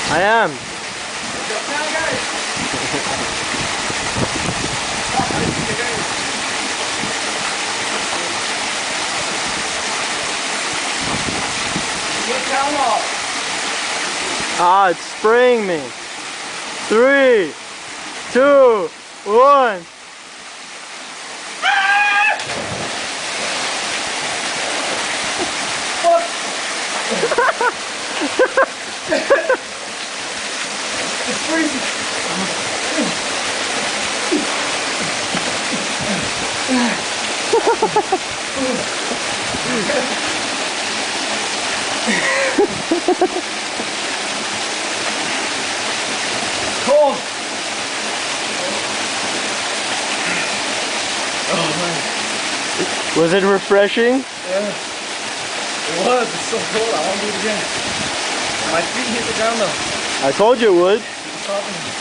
I am. Ah, it's spraying me. 3, 2, 1. It's freezing. Cold. Oh man. Was it refreshing? Yeah. It was. It's so cold. I want to do it again. My feet hit the ground though. I told you it would. It's hot.